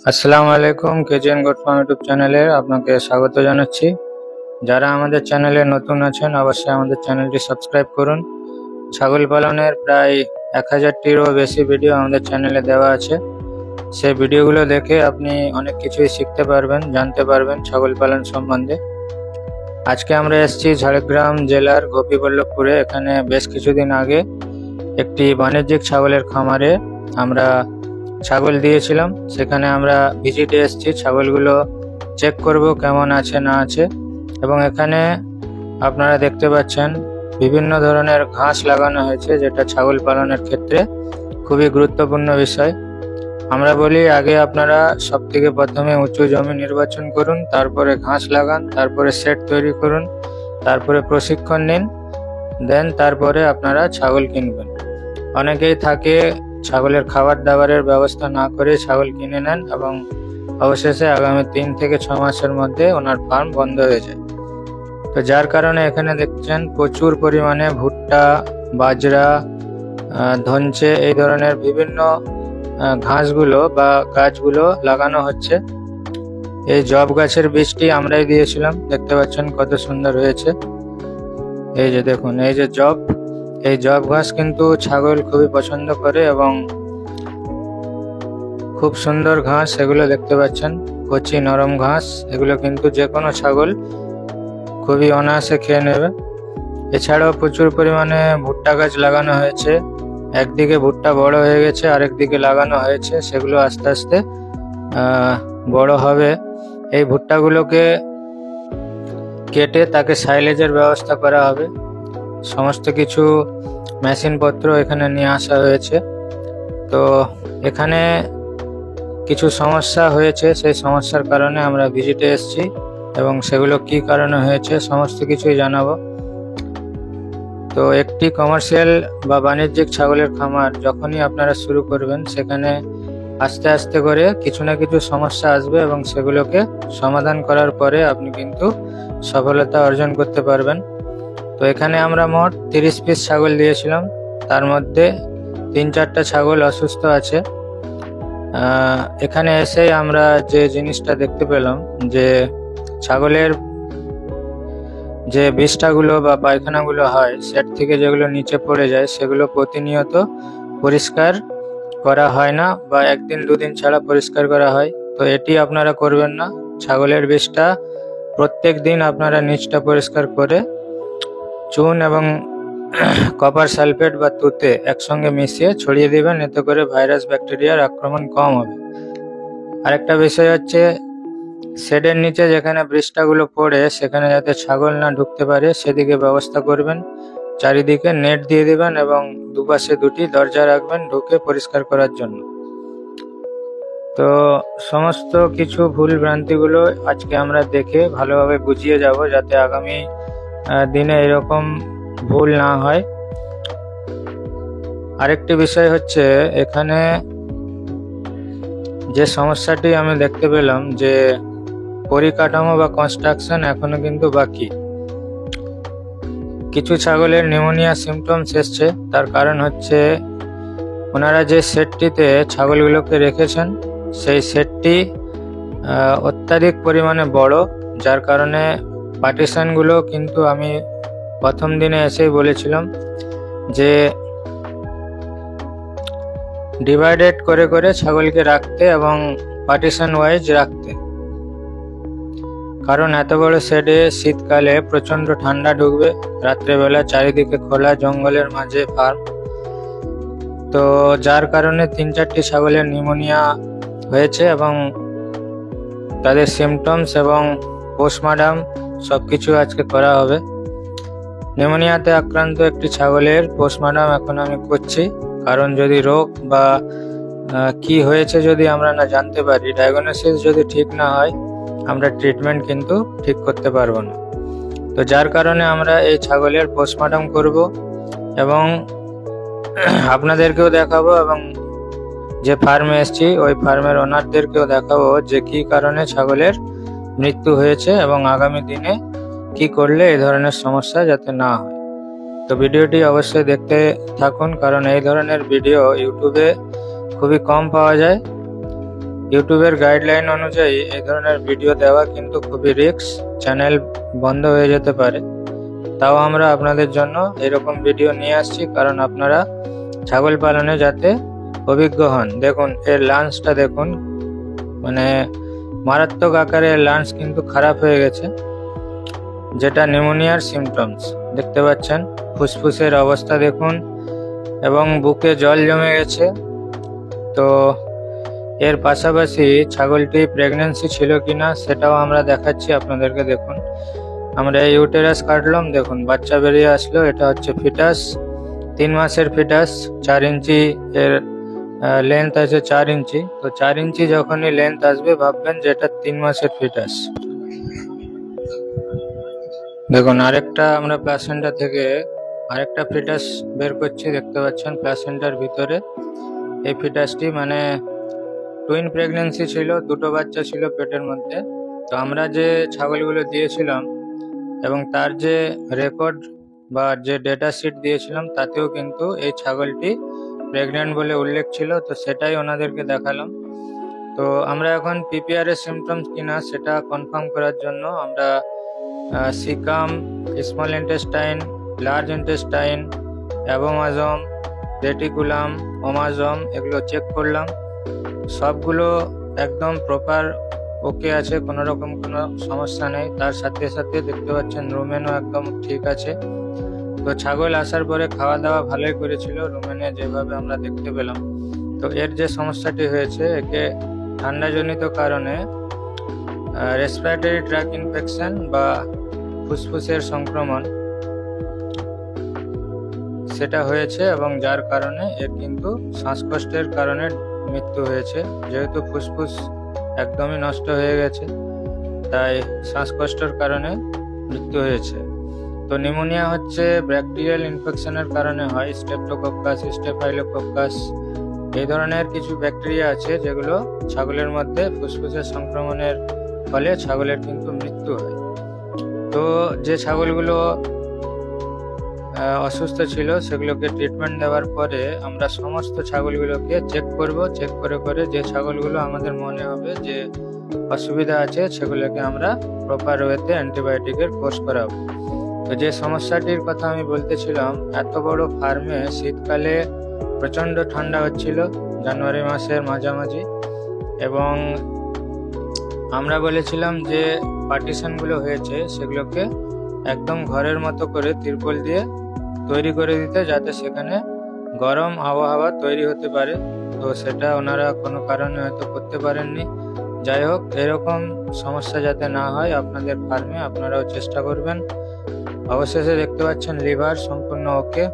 আসসালামু আলাইকুম, KGN goat farm YouTube চ্যানেলে আপনাকে স্বাগত জানাচ্ছি। যারা আমাদের চ্যানেলে নতুন আছেন অবশ্যই আমাদের চ্যানেলটি সাবস্ক্রাইব করুন। ছাগল পালনের প্রায় 1000টিরও বেশি ভিডিও আমাদের চ্যানেলে দেওয়া আছে। সেই ভিডিওগুলো দেখে আপনি অনেক কিছুই শিখতে পারবেন, জানতে পারবেন ছাগল পালন সম্বন্ধে। আজকে আমরা এসেছি ঝাড়গ্রাম জেলার গোপীবল্লভপুরে। এখানে বেশ কিছুদিন আগে একটি বাণিজ্যিক ছাগলের খামারে আমরা ছাগল দিয়েছিলাম। সেখানে আমরা ভিজিটে এসেছি, ছাগলগুলো চেক করব কেমন আছে না আছে। এবং এখানে আপনারা দেখতে পাচ্ছেন বিভিন্ন ধরনের ঘাস লাগানো হয়েছে, যেটা ছাগল পালনের ক্ষেত্রে খুবই গুরুত্বপূর্ণ বিষয়। আমরা বলি আগে আপনারা সব থেকে প্রথমে উঁচু জমি নির্বাচন করুন, তারপরে ঘাস লাগান, তারপরে সেট তৈরি করুন, তারপরে প্রশিক্ষণ নিন, দেন তারপরে আপনারা ছাগল কিনবেন। অনেকেই থাকে ছাগলের খাবার দাবারের ব্যবস্থা না করে ছাগল কিনে নেন এবং অবশেষে আগামী 3 থেকে 6 মাসের মধ্যে ওনার ফার্ম বন্ধ হয়ে যায়। তো যার কারণে এখানে দেখছেন প্রচুর পরিমাণে ভুট্টা, বাজরা, ধনচে এই ধরনের বিভিন্ন ঘাসগুলো বা গাছগুলো লাগানো হচ্ছে। এই জব গাছের বীজটি আমরাই দিয়েছিলাম, দেখতে পাচ্ছেন কত সুন্দর হয়েছে। এই যে দেখুন, এই যে এই জব ঘাস কিন্তু ছাগল খুবই পছন্দ করে এবং খুব সুন্দর ঘাস এগুলো, দেখতে পাচ্ছেন কচি নরম ঘাস। এগুলো কিন্তু যে কোনো ছাগল খুবই অনায়াসে খেয়ে নেবে। এছাড়াও প্রচুর পরিমাণে ভুট্টা গাছ লাগানো হয়েছে। একদিকে ভুট্টা বড় হয়ে গেছে, আরেকদিকে লাগানো হয়েছে, সেগুলো আস্তে আস্তে বড় হবে। এই ভুট্টাগুলোকে কেটে তাকে সাইলেজের ব্যবস্থা করা হবে। সমস্ত কিছু মেশিনপত্র এখানে নিয়ে আসা হয়েছে। তো এখানে কিছু সমস্যা হয়েছে, সেই সমস্যার কারণে আমরা ভিজিটে এসেছি এবং সেগুলো কি কারণে হয়েছে সমস্ত কিছুই জানাবো। তো একটি কমার্শিয়াল বা বাণিজ্যিক ছাগলের খামার যখনই আপনারা শুরু করবেন, সেখানে আস্তে আস্তে করে কিছু না কিছু সমস্যা আসবে এবং সেগুলোকে সমাধান করার পরে আপনি কিন্তু সফলতা অর্জন করতে পারবেন। তো এখানে আমরা মোট 30 পিস ছাগল দিয়েছিলাম, তার মধ্যে 3-4টা ছাগল অসুস্থ আছে। এখানে এসে আমরা যে জিনিসটা দেখতে পেলাম যে ছাগলের যে বিষ্ঠাগুলো বা পায়খানাগুলো হয় সেট থেকে যেগুলো নিচে পড়ে যায়, সেগুলো প্রতিনিয়ত পরিষ্কার করা হয় না বা 1-2 দিন ছাড়া পরিষ্কার করা হয়। তো এটি আপনারা করবেন না। ছাগলের বিষ্ঠা প্রত্যেক দিন আপনারা নিচটা পরিষ্কার করে চুন এবং কপার সালফেট বা তুতে একসঙ্গে মিশিয়ে ছড়িয়ে দিবেন, এতে করে ভাইরাস ব্যাকটেরিয়ার আক্রমণ কম হবে। আরেকটা বিষয় হচ্ছে, শেডের নিচে যেখানে বৃষ্টাগুলো পড়ে সেখানে যাতে ছাগল না ঢুকতে পারে সেদিকে ব্যবস্থা করবেন। চারিদিকে নেট দিয়ে দিবেন এবং দুপাশে 2টি দরজা রাখবেন ঢুকে পরিষ্কার করার জন্য। তো সমস্ত কিছু ভুল ভ্রান্তিগুলো আজকে আমরা দেখে ভালোভাবে বুঝিয়ে যাব, যাতে আগামী দিনে এরকম ভুল না হয়। আরেকটি বিষয় হচ্ছে, এখানে যে সমস্যাটি আমি দেখতে পেলাম যে পরিকাঠামো বা কনস্ট্রাকশন এখনো কিন্তু বাকি। কিছু ছাগলের নিউমোনিয়া সিমটমস এসছে, তার কারণ হচ্ছে ওনারা যে সেটটিতে ছাগলগুলোকে রেখেছেন সেই সেটটি অত্যাধিক পরিমাণে বড়, যার কারণে পার্টিশনগুলো কিন্তু আমি প্রথম দিনে এসেই বলেছিলাম যে ডিভাইডেড করে করে ছাগলকে রাখতে এবং পার্টিশন ওয়াইজ রাখতে। কারণ এত বড় শেডে শীতকালে প্রচন্ড ঠান্ডা ঢুকবে, রাত্রেবেলা চারিদিকে খোলা জঙ্গলের মাঝে ফার্ম। তো যার কারণে 3-4টি ছাগলের নিউমোনিয়া হয়েছে এবং তাদের সিমটমস এবং পোস্টমর্টম সবকিছু আজকে করা হবে। নিউমোনিয়াতে আক্রান্ত একটি ছাগলের পোস্টমর্টম এখন আমি করছি, কারণ যদি রোগ বা কি হয়েছে যদি আমরা না জানতে পারি, ডায়াগনোসিস যদি ঠিক না হয়, আমরা ট্রিটমেন্ট কিন্তু ঠিক করতে পারবো না। তো যার কারণে আমরা এই ছাগলের পোস্টমর্টম করব এবং আপনাদেরকেও দেখাবো এবং যে ফার্মে এসেছি ওই ফার্মের ওনারদেরকেও দেখাবো যে কি কারণে ছাগলের মৃত্যু হয়েছে এবং আগামী দিনে কি করলে এই ধরনের সমস্যা যাতে না হয়। তো ভিডিওটি অবশ্যই দেখতে থাকুন, কারণ এই ধরনের ভিডিও ইউটিউবে খুবই কম পাওয়া যায় ইউটিউবের গাইডলাইন অনুযায়ী এই ধরনের ভিডিও দেওয়া কিন্তু খুবই রিস্ক, চ্যানেল বন্ধ হয়ে যেতে পারে। তাও আমরা আপনাদের জন্য এরকম ভিডিও নিয়ে আসছি, কারণ আপনারা ছাগল পালনে যাতে অভিজ্ঞ হন। দেখুন এর লাঞ্চটা দেখুন, মানে মারাত্মক আকারে লাঞ্চ কিন্তু খারাপ হয়ে গেছে, যেটা নিউমোনিয়ার সিমটমস দেখতে পাচ্ছেন। ফুসফুসের অবস্থা দেখুন এবং বুকে জল জমে গেছে। তো এর পাশাপাশি ছাগলটি প্রেগন্যান্সি ছিল কিনা সেটাও আমরা দেখাচ্ছি আপনাদেরকে। দেখুন আমরা এই ইউটেরাস কাটলাম, দেখুন বাচ্চা বেরিয়ে আসলো। এটা হচ্ছে ফিটাস, 3 মাসের ফিটাস। 4 ইঞ্চি এর লেন্থ আছে, 4 ইঞ্চি। তো 4 ইঞ্চি যখনই লেন্থ আসবে ভাববেন যে এটা 3 মাসের ফিটাস। দেখুন আরেকটা আমরা প্লাসেন্টা থেকে আরেকটা ফিটাস বের করছি, দেখতে পাচ্ছেন প্লাসেন্টার ভিতরে। এই ফিটাসটি মানে টুইন প্রেগন্যান্সি ছিল, 2টো বাচ্চা ছিল পেটের মধ্যে। তো আমরা যে ছাগলগুলো দিয়েছিলাম এবং তার যে রেকর্ড বা যে ডেটা শিট দিয়েছিলাম তাতেও কিন্তু এই ছাগলটি প্রেগন্যান্ট বলে উল্লেখ ছিল। তো সেটাই ওনাদেরকে দেখালাম। তো আমরা এখন পিপিআর এর সিমটমস কিনা সেটা কনফার্ম করার জন্য আমরা caecum, small intestine, large intestine, abomasum, reticulum, omasum এগুলো চেক করলাম। সবগুলো একদম প্রপার ওকে আছে, কোনো রকম কোনো সমস্যা নেই। তার সাথে সাথে দেখতে পাচ্ছেন রুমেনও একদম ঠিক আছে। তো ছাগল আসার পরে খাওয়া দাওয়া ভালোই করেছিল রুমেনে, যেভাবে আমরা দেখতে পেলাম। তো এর যে সমস্যাটি হয়েছে, একে ঠান্ডাজনিত কারণে রেসপিরেটরি ট্র্যাক ইনফেকশন বা ফুসফুসের সংক্রমণ সেটা হয়েছে, এবং যার কারণে এর কিন্তু শ্বাসকষ্টের কারণে মৃত্যু হয়েছে। যেহেতু ফুসফুস একদমই নষ্ট হয়ে গেছে, তাই শ্বাসকষ্টের কারণে মৃত্যু হয়েছে। তো নিউমোনিয়া হচ্ছে ব্যাকটেরিয়াল ইনফেকশনের কারণে হয়। স্ট্রেপ্টোকক্কাস, স্টেফাইলোকক্কাস এই ধরনের কিছু ব্যাকটেরিয়া আছে যেগুলো ছাগলের মধ্যে ফুসফুসের সংক্রমণের ফলে ছাগলের কিন্তু মৃত্যু হয়। তো যে ছাগলগুলো অসুস্থ ছিল সেগুলোকে ট্রিটমেন্ট দেওয়ার পরে আমরা সমস্ত ছাগলগুলোকে চেক করব। চেক করে যে ছাগলগুলো আমাদের মনে হবে যে অসুবিধা আছে সেগুলোকে আমরা প্রপার ওয়েতে অ্যান্টিবায়োটিকের কোর্স করাবো। তো যে সমস্যাটির কথা আমি বলতেছিলাম, এত বড় ফার্মে শীতকালে প্রচণ্ড ঠান্ডা হচ্ছিল, জানুয়ারি মাসের মাঝামাঝি, এবং আমরা বলেছিলাম যে পার্টিশনগুলো হয়েছে সেগুলোকে একদম ঘরের মতো করে তিরপল দিয়ে তৈরি করে দিতে, যাতে সেখানে গরম আবহাওয়া তৈরি হতে পারে। তো সেটা ওনারা কোনো কারণে হয়তো করতে পারেননি। যাই হোক, এরকম সমস্যা যাতে না হয় আপনাদের ফার্মে, আপনারাও চেষ্টা করবেন। অবশেষে দেখতে পাচ্ছেন লিভার সম্পূর্ণ ওকে।